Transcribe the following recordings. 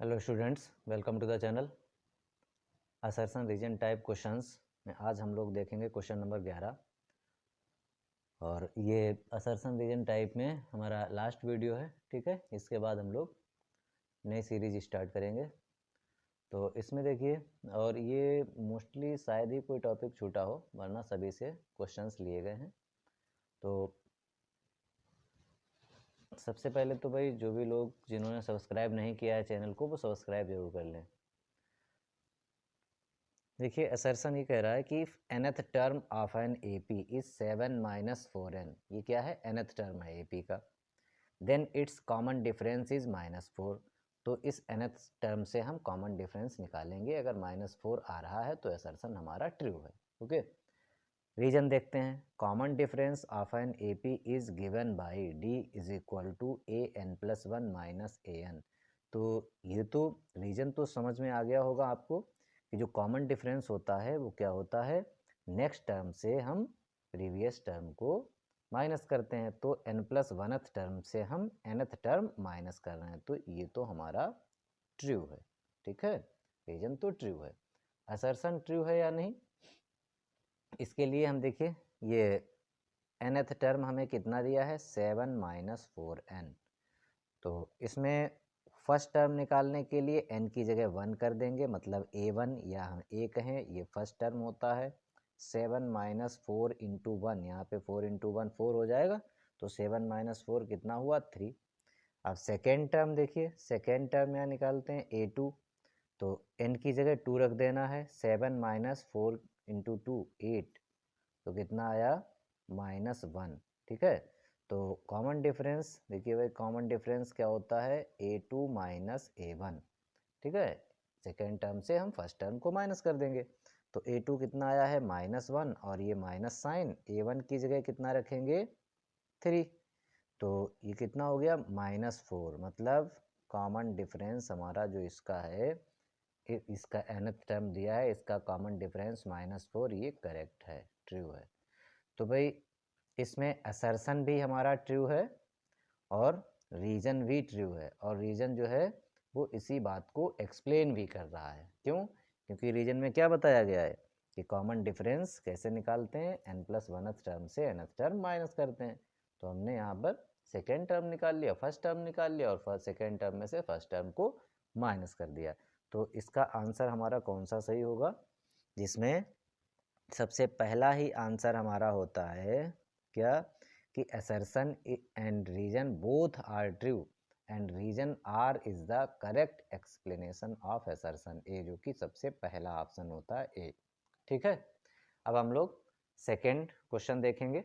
Hello students, welcome to the channel. Assertion reason type questions में आज हम लोग देखेंगे क्वेश्चन नंबर 11। और ये असर्शन रीजन टाइप में हमारा लास्ट वीडियो है, ठीक है। इसके बाद हम लोग नई सीरीज स्टार्ट करेंगे। तो इसमें देखिए, और ये मोस्टली शायद ही कोई टॉपिक छूटा हो, वरना सभी से क्वेश्चंस लिए गए हैं। तो सबसे पहले तो भाई जो भी लोग जिन्होंने सब्सक्राइब नहीं किया है चैनल को, वो सब्सक्राइब जरूर कर लें। देखिए, असर्शन ये कह रहा है कि nth term of an AP is 7 minus 4n। ये क्या है? nth टर्म है AP का। Then it's common difference is -4। तो इस nth टर्म से हम कॉमन डिफरेंस निकालेंगे। अगर -4 आ रहा है तो असर्शन हमारा ट्रू है। ओके, रीजन देखते हैं। Common difference of an AP is given by D is equal to an+1 minus an। तो ये तो रीजन तो समझ में आ गया होगा आपको कि जो कॉमन डिफरेंस होता है वो क्या होता है, नेक्स्ट टर्म से हम प्रीवियस टर्म को माइनस करते हैं। तो n+1th टर्म से हम nth टर्म माइनस कर रहे हैं, तो ये तो हमारा ट्रू है। ठीक है, रीजन तो ट्रू है। असर्शन ट्रू है या नहीं, इसके लिए हम देखिए, ये nth टर्म हमें कितना दिया है, 7 माइनस 4n। तो इसमें फर्स्ट टर्म निकालने के लिए n की जगह 1 कर देंगे, मतलब a1 या हम a कहें, ये फर्स्ट टर्म होता है। 7 माइनस 4 इंटू 1, यहाँ पे 4 इंटू 1 4 हो जाएगा, तो 7 माइनस 4 कितना हुआ, 3। अब सेकेंड टर्म देखिए, सेकेंड टर्म यहाँ निकालते हैं a2, तो n की जगह 2 रख देना है। 7 माइनस 4 इंटू 2 8, तो कितना आया, -1। ठीक है, तो कॉमन डिफरेंस देखिए भाई, कॉमन डिफरेंस क्या होता है, a2 माइनस a1। ठीक है, सेकेंड टर्म से हम फर्स्ट टर्म को माइनस कर देंगे, तो a2 कितना आया है, -1, और ये माइनस साइन, a1 की जगह कितना रखेंगे, 3। तो ये कितना हो गया, -4। मतलब कॉमन डिफरेंस हमारा जो इसका है, इसका nth टर्म दिया है, इसका कॉमन डिफरेंस -4, ये करेक्ट है, ट्रू है। तो भाई इसमें असर्शन भी हमारा ट्रू है और रीजन भी ट्रू है, और रीजन जो है वो इसी बात को एक्सप्लेन भी कर रहा है। क्यों? क्योंकि रीजन में क्या बताया गया है कि कॉमन डिफरेंस कैसे निकालते हैं, n+1th टर्म से nth टर्म माइनस करते हैं। तो हमने यहाँ पर सेकेंड टर्म निकाल लिया, फर्स्ट टर्म निकाल लिया, और सेकेंड टर्म में से फर्स्ट टर्म को माइनस कर दिया। तो इसका आंसर हमारा कौन सा सही होगा, जिसमें सबसे पहला ही आंसर हमारा होता है क्या, कि assertion and reason both are true and reason are is the correct explanation of assertion A, जो कि सबसे पहला ऑप्शन होता है ए। ठीक है, अब हम लोग सेकेंड क्वेश्चन देखेंगे।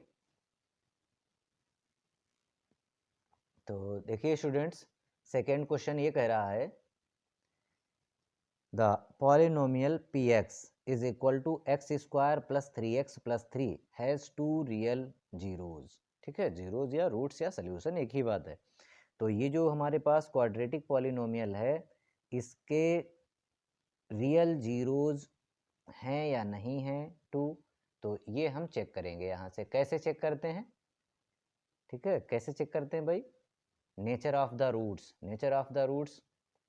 तो देखिए स्टूडेंट्स, सेकेंड क्वेश्चन ये कह रहा है, the polynomial px is equal to x square plus 3x plus 3 has two real zeros। ठीक है, जीरोज या रूट्स या सोल्यूशन एक ही बात है। तो ये जो हमारे पास क्वाड्रेटिक पॉलिनोमियल है, इसके रियल जीरोज हैं या नहीं हैं, 2। तो ये हम चेक करेंगे यहाँ से। कैसे चेक करते हैं, ठीक है, कैसे चेक करते हैं भाई, nature of the roots. Nature of the roots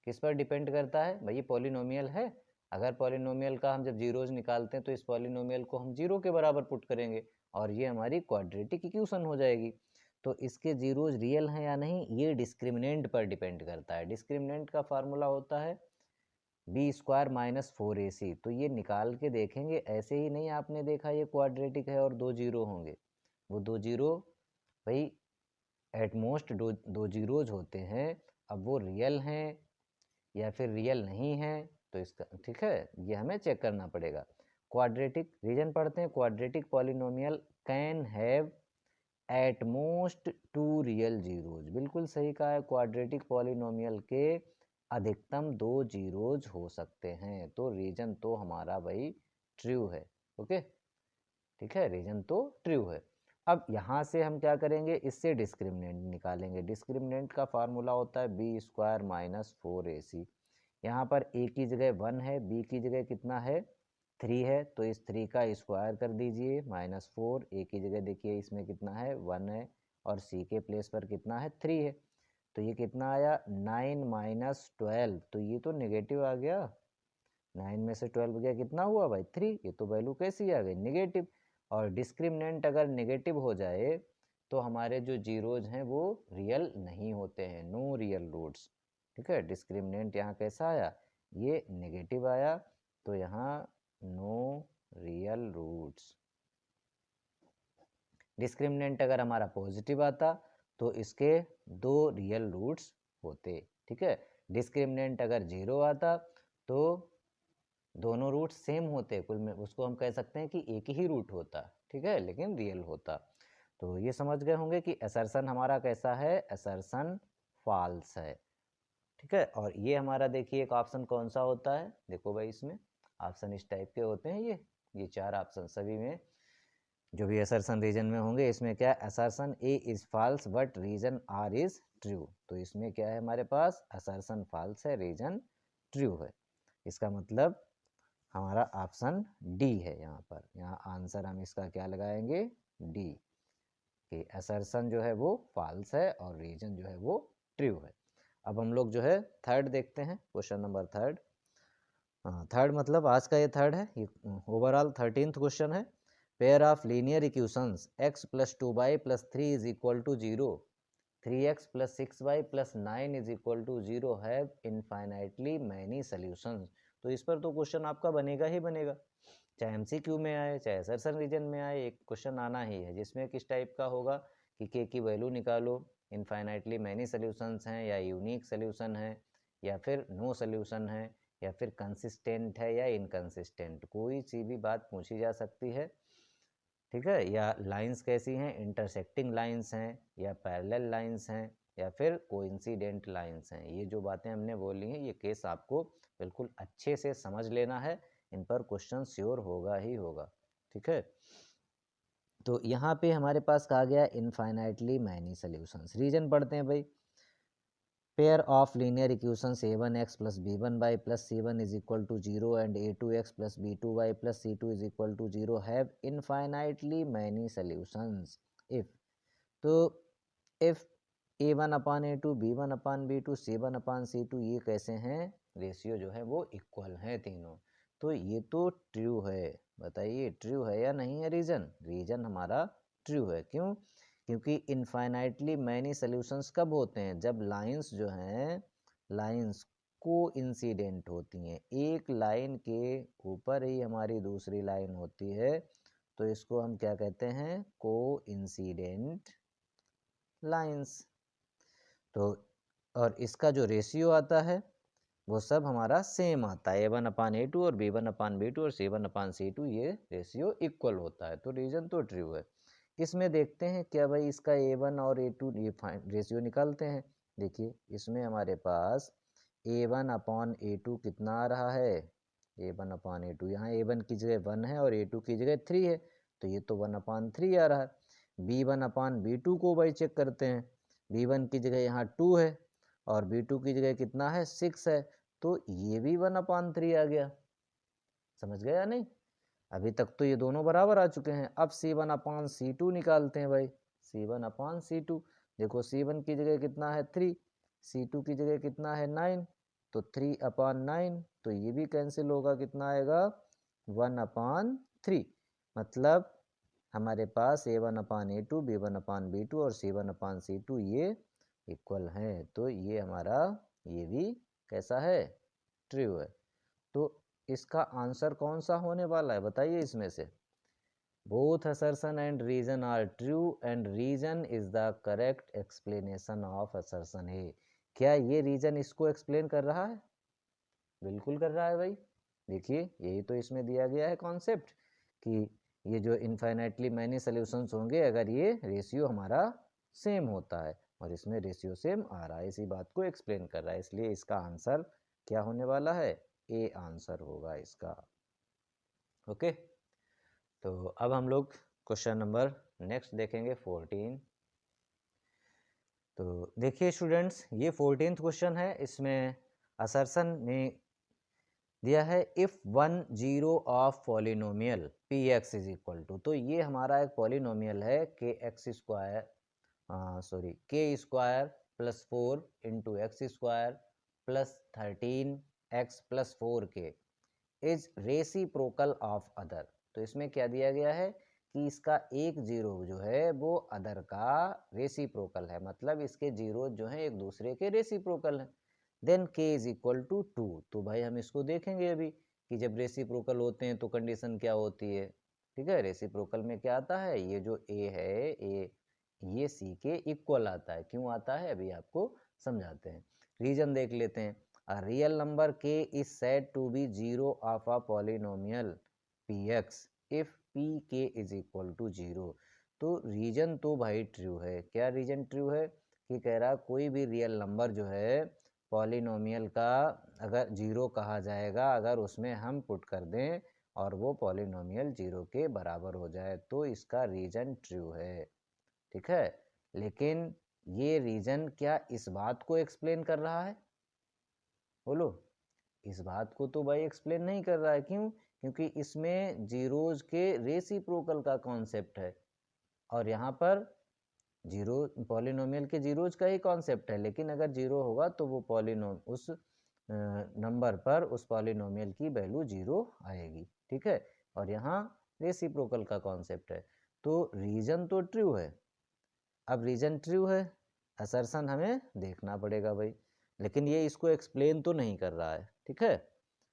किस पर डिपेंड करता है भाई, ये पॉलिनोमियल है। अगर पॉलिनोमियल का हम जब जीरोज निकालते हैं तो इस पॉलिनोमियल को हम जीरो के बराबर पुट करेंगे, और ये हमारी क्वाड्रेटिक इक्वेशन हो जाएगी। तो इसके जीरोज रियल हैं या नहीं, ये डिस्क्रिमिनेंट पर डिपेंड करता है। डिस्क्रिमिनेंट का फार्मूला होता है b² माइनस 4ac। तो ये निकाल के देखेंगे, ऐसे ही नहीं आपने देखा ये क्वाड्रेटिक है और दो जीरो होंगे। वो दो जीरो भाई एटमोस्ट दो जीरोज होते हैं। अब वो रियल हैं या फिर रियल नहीं है, तो इसका ठीक है, ये हमें चेक करना पड़ेगा। क्वाड्रेटिक रीजन पढ़ते हैं, quadratic polynomial can have at most 2 real zeros. बिल्कुल सही कहा है, क्वाड्रेटिक पॉलिनोमियल के अधिकतम 2 जीरोज हो सकते हैं। तो रीजन तो हमारा भाई ट्रू है। ओके, ठीक है, रीजन तो ट्रू है। अब यहाँ से हम क्या करेंगे, इससे डिस्क्रिमिनेंट निकालेंगे। डिस्क्रिमिनेंट का फार्मूला होता है b² माइनस 4ac। यहाँ पर a की जगह 1 है, b की जगह कितना है, 3 है, तो इस 3 का स्क्वायर कर दीजिए, -4। a की जगह देखिए इसमें कितना है, 1 है, और c के प्लेस पर कितना है, 3 है। तो ये कितना आया 9 माइनस 12, तो ये तो नेगेटिव आ गया। 9 में से 12 गया कितना हुआ भाई 3, ये तो वैल्यू कैसी आ गई नेगेटिव। और डिस्क्रिमिनेंट अगर नेगेटिव हो जाए तो हमारे जो जीरोज हैं वो रियल नहीं होते हैं, नो रियल रूट्स। ठीक है, डिस्क्रिमिनेंट यहाँ कैसा आया, ये नेगेटिव आया, तो यहाँ नो रियल रूट्स। डिस्क्रिमिनेंट अगर हमारा पॉजिटिव आता तो इसके 2 रियल रूट्स होते। ठीक है, डिस्क्रिमिनेंट अगर 0 आता तो दोनों रूट सेम होते, कुल में उसको हम कह सकते हैं कि एक ही रूट होता। ठीक है, लेकिन रियल होता। तो ये समझ गए होंगे कि असर्शन हमारा कैसा है, असर्शन फॉल्स है। ठीक है, और ये हमारा देखिए एक ऑप्शन कौन सा होता है, देखो भाई इसमें ऑप्शन इस टाइप के होते हैं, ये 4 ऑप्शन सभी में जो भी असर्शन रीजन में होंगे, इसमें क्या है, assertion A is false but reason are is true. तो इसमें क्या है हमारे पास, असर्शन फॉल्स है, रीजन ट्रू है। इसका मतलब हमारा ऑप्शन डी है। यहाँ पर, यहाँ आंसर हम इसका क्या लगाएंगे, डी, कि असर्शन जो है वो फॉल्स है और रीजन जो है वो ट्रू है। अब हम लोग जो है थर्ड देखते हैं, क्वेश्चन नंबर थर्ड। थर्ड मतलब आज का ये थर्ड है, ये ओवरऑल 13th क्वेश्चन है। Pair of linear equations x plus 2y plus 3 is equal to 0, 3x plus 6y plus 9 is equal to 0 have infinitely many solutions. तो इस पर तो क्वेश्चन आपका बनेगा ही बनेगा, चाहे एमसीक्यू में आए चाहे असर्शन रीजन में आए, एक क्वेश्चन आना ही है जिसमें किस टाइप का होगा कि k की वैल्यू निकालो, इनफाइनाइटली मैनी सॉल्यूशंस हैं या यूनिक सॉल्यूशन है या फिर नो सॉल्यूशन है या फिर कंसिस्टेंट है या इनकंसिस्टेंट, कोई सी भी बात पूछी जा सकती है। ठीक है, या लाइंस कैसी हैं, इंटरसेक्टिंग लाइंस हैं या पैरेलल लाइंस हैं या फिर कोइंसिडेंट लाइंस हैं। ये जो बातें हमने बोली हैं, ये केस आपको बिल्कुल अच्छे से समझ लेना है, इन पर क्वेश्चन श्योर होगा ही होगा। ठीक है, तो यहाँ पे हमारे पास कहा गया इनफाइनाइटली मैनी सॉल्यूशंस। रीजन पढ़ते हैं भाई, pair of linear equations a1x plus b1y plus c1 is equal to 0 and a2x plus b2y plus c2 is equal to 0 have infinitely many solutions if. तो if a1 upon a2 b1 upon b2 c1 upon c2 ये कैसे हैं, ratio जो है वो equal हैं तीनों, तो ये तो ट्रू है। बताइए ट्रू है या नहीं है, रीजन, रीजन हमारा ट्रू है। क्यों, क्योंकि इनफाइनाइटली मैनी सॉल्यूशंस कब होते हैं, जब लाइंस जो हैं, लाइंस को इंसिडेंट होती हैं, एक लाइन के ऊपर ही हमारी दूसरी लाइन होती है, तो इसको हम क्या कहते हैं, को इंसिडेंट लाइंस। तो और इसका जो रेशियो आता है वो सब हमारा सेम आता है, a1 अपान a2 और b1 अपान b2 और c1 अपान c2, ये रेशियो इक्वल होता है, तो रीजन तो ट्रू है। इसमें देखते हैं क्या भाई, इसका a1 और a2 ये रेशियो निकालते हैं। देखिए इसमें हमारे पास a1 अपॉन a2 कितना आ रहा है, a1 अपॉन a2, यहाँ a1 की जगह 1 है और a2 की जगह 3 है, तो ये तो 1 अपॉन 3 आ रहा है। b1 अपॉन b2 को भाई चेक करते हैं, b1 की जगह यहाँ 2 है और b2 की जगह कितना है 6 है, तो ये भी 1/3 आ गया। समझ गया नहीं, अभी तक तो ये दोनों बराबर आ चुके हैं। अब C1/C2 निकालते हैं भाई, C1/C2। देखो C1 की जगह कितना है 3, C2 की जगह कितना है 9, तो 3/9, तो ये भी कैंसिल होगा, कितना आएगा 1/3। मतलब हमारे पास a1/a2, b1/b2 और c1/c2 ये इक्वल हैं, तो ये हमारा ये भी कैसा है, ट्रू है। तो इसका आंसर कौन सा होने वाला है बताइए इसमें से, both assertion and reason are true and reason is the correct explanation of assertion A. क्या ये रीजन इसको एक्सप्लेन कर रहा है, बिल्कुल कर रहा है भाई। देखिए यही तो इसमें दिया गया है कॉन्सेप्ट कि ये जो इनफाइनाइटली मैनी सॉल्यूशंस होंगे अगर ये रेशियो हमारा सेम होता है, और इसमें रेशियो सेम आ रहा है, इसी बात को एक्सप्लेन कर रहा है, इसलिए इसका आंसर क्या होने वाला है, ए आंसर होगा इसका। ओके, तो अब हम लोग क्वेश्चन नंबर नेक्स्ट देखेंगे 14। तो देखिए स्टूडेंट्स, ये 14th क्वेश्चन है, इसमें असर्शन में दिया है if 1 0 of polynomial p x is equal to, तो ये हमारा एक पॉलिनोमियल है k x square, k square plus 4 into x square plus 13x+4k is reciprocal of other. तो इसमें क्या दिया गया है कि इसका एक जीरो जो है वो अदर का रेसिप्रोकल है, मतलब इसके जीरो जो है एक दूसरे के रेसिप्रोकल हैं। Then k is equal to 2। तो भाई हम इसको देखेंगे अभी कि जब रेसिप्रोकल होते हैं तो कंडीशन क्या होती है। ठीक है, रेसिप्रोकल में क्या आता है, ये जो a है ये c के इक्वल आता है। क्यों आता है अभी आपको समझाते हैं। रीजन देख लेते हैं। A real number k is said to be zero of a polynomial px if pk is equal to 0। तो रीजन तो भाई ट्रू है। क्या रीजन ट्रू है कि कह रहा कोई भी रियल नंबर जो है पॉलिनोमियल का अगर जीरो कहा जाएगा अगर उसमें हम पुट कर दें और वो पॉलिनोमियल जीरो के बराबर हो जाए तो इसका रीजन ट्रू है। ठीक है, लेकिन ये रीजन क्या इस बात को एक्सप्लेन कर रहा है? बोलो, इस बात को तो भाई एक्सप्लेन नहीं कर रहा है। क्यों? क्योंकि इसमें जीरोज के रेसिप्रोकल का कॉन्सेप्ट है और यहाँ पर जीरो पॉलिनोमियल के जीरोज का ही कॉन्सेप्ट है, लेकिन अगर जीरो होगा तो वो उस नंबर पर उस पॉलिनोमियल की वैल्यू जीरो आएगी। ठीक है, और यहाँ रेसिप्रोकल का कॉन्सेप्ट है, तो रीजन तो ट्रू है। अब रीजन ट्रू है, असर्शन हमें देखना पड़ेगा भाई, लेकिन ये इसको एक्सप्लेन तो नहीं कर रहा है। ठीक है,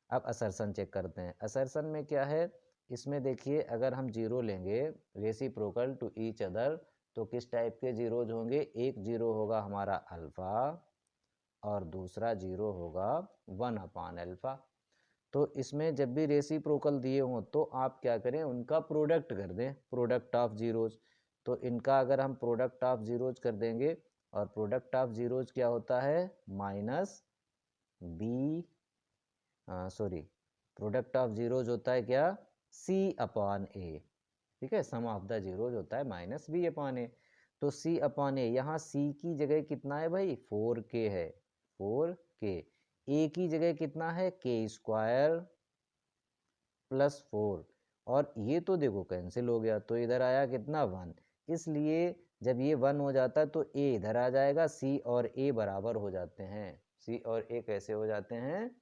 अब असर्शन चेक करते हैं। असर्शन में क्या है, इसमें देखिए अगर हम जीरो लेंगे रेसिप्रोकल टू ईच अदर तो किस टाइप के जीरोज होंगे। एक जीरो होगा हमारा अल्फा और दूसरा जीरो होगा 1/अल्फा। तो इसमें जब भी रेसिप्रोकल दिए हों तो आप क्या करें, उनका प्रोडक्ट कर दें, प्रोडक्ट ऑफ जीरोज। तो इनका अगर हम प्रोडक्ट ऑफ जीरोज कर देंगे और प्रोडक्ट ऑफ जीरोज क्या होता है, minus b sorry product of zeros होता है क्या, C/A। ठीक है, सम ऑफ द जीरोज होता है -B/A। तो C/A, यहाँ C की जगह कितना है भाई, 4k है, 4k। A की जगह कितना है, k² प्लस 4, और ये तो देखो कैंसिल हो गया तो इधर आया कितना 1। इसलिए जब ये 1 हो जाता है तो A इधर आ जाएगा, C और A बराबर हो जाते हैं। C और A कैसे हो जाते हैं,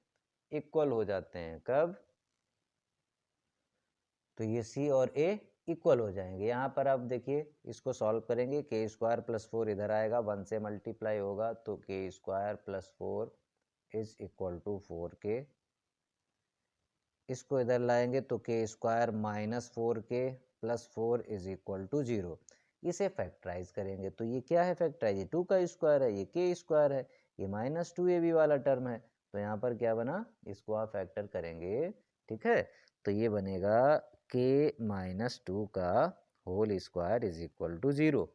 इक्वल हो जाते हैं। कब, तो ये C और A इक्वल हो जाएंगे। यहाँ पर आप देखिए इसको सॉल्व करेंगे, k² प्लस 4 इधर आएगा, 1 से मल्टीप्लाई होगा तो k² plus 4 is equal to 4k। इसको इधर लाएंगे तो k² minus 4k plus 4 is equal to 0। इसे फैक्टराइज करेंगे तो ये क्या है, फैक्टराइज, ये 2 का स्क्वायर है, ये k² है, ये -2ab वाला टर्म है। तो यहाँ पर क्या बना, इसको आप फैक्टर करेंगे। ठीक है, तो ये बनेगा k-2 का whole square is equal to 0।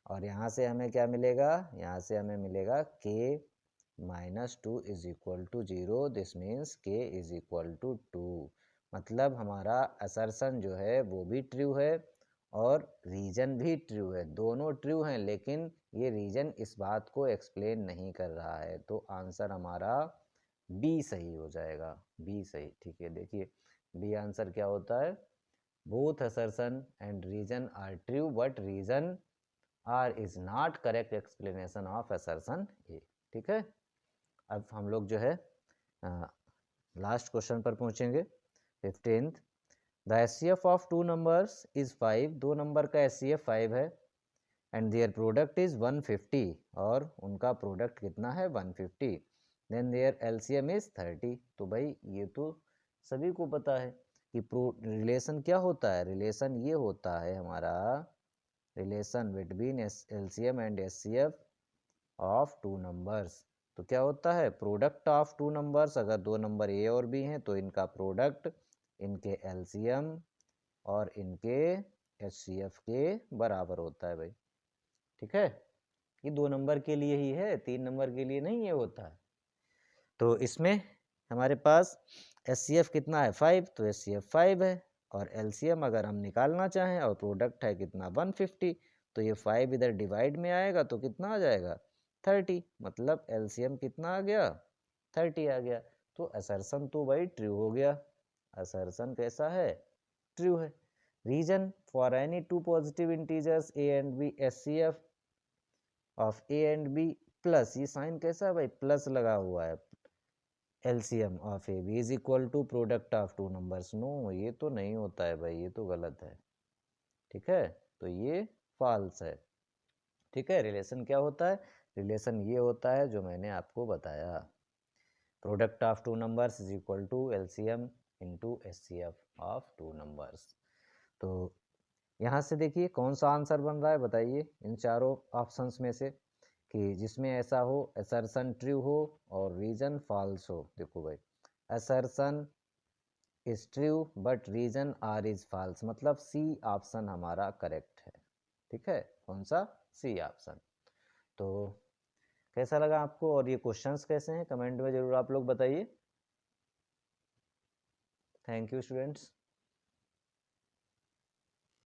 और यहाँ से हमें क्या मिलेगा, यहाँ से हमें मिलेगा k-2 is equal to 0। This means k is equal to 2। मतलब हमारा असर्शन जो है वो भी ट्रू है और रीजन भी ट्रू है, दोनों ट्रू हैं, लेकिन ये रीजन इस बात को एक्सप्लेन नहीं कर रहा है। तो आंसर हमारा बी सही हो जाएगा, बी सही। ठीक है, देखिए बी आंसर क्या होता है, both assertion and reason are true but reason are is not correct explanation of assertion A. ठीक है, अब हम लोग जो है लास्ट क्वेश्चन पर पहुंचेंगे, 15th। The HCF of two numbers is 5। दो नंबर का HCF 5 है एंड देयर प्रोडक्ट इज 150, और उनका प्रोडक्ट कितना है 150। Then their LCM is 30। तो भाई ये तो सभी को पता है कि रिलेशन क्या होता है, रिलेशन ये होता है हमारा, relation between LCM and HCF of two numbers. तो क्या होता है, प्रोडक्ट ऑफ टू नंबर्स, अगर दो नंबर ए और बी हैं तो इनका प्रोडक्ट इनके LCM और इनके HCF के बराबर होता है भाई। ठीक है, ये दो नंबर के लिए ही है, तीन नंबर के लिए नहीं ये होता है। तो इसमें हमारे पास HCF कितना है 5, तो HCF 5 है, और LCM अगर हम निकालना चाहें और प्रोडक्ट है कितना 150, तो ये 5 इधर डिवाइड में आएगा तो कितना आ जाएगा 30। मतलब LCM कितना आ गया 30 आ गया। तो असर्शन तो भाई ट्रू हो गया, असर्शन कैसा है, ट्रू है। Reason for any two positive integers a and b HCF of a and b plus, ये साइन कैसा है भाई, प्लस लगा हुआ है, LCM of a b is equal to product of two numbers. No, ये तो नहीं होता है भाई, ये तो गलत है। ठीक है, तो ये फॉल्स है। ठीक है, रिलेशन क्या होता है, रिलेशन ये होता है जो मैंने आपको बताया, product of two numbers is equal to LCM into HCF of two numbers. तो यहाँ से देखिए कौन सा आंसर बन रहा है, बताइए इन चारों ऑप्शंस में से कि जिसमें ऐसा हो, असर्शन ट्रू हो और रीजन फॉल्स हो। देखो भाई, assertion is true but reason are is false, मतलब सी ऑप्शन हमारा करेक्ट है। ठीक है, कौन सा, सी ऑप्शन। तो कैसा लगा आपको और ये क्वेश्चंस कैसे हैं, कमेंट में जरूर आप लोग बताइए। Thank you students.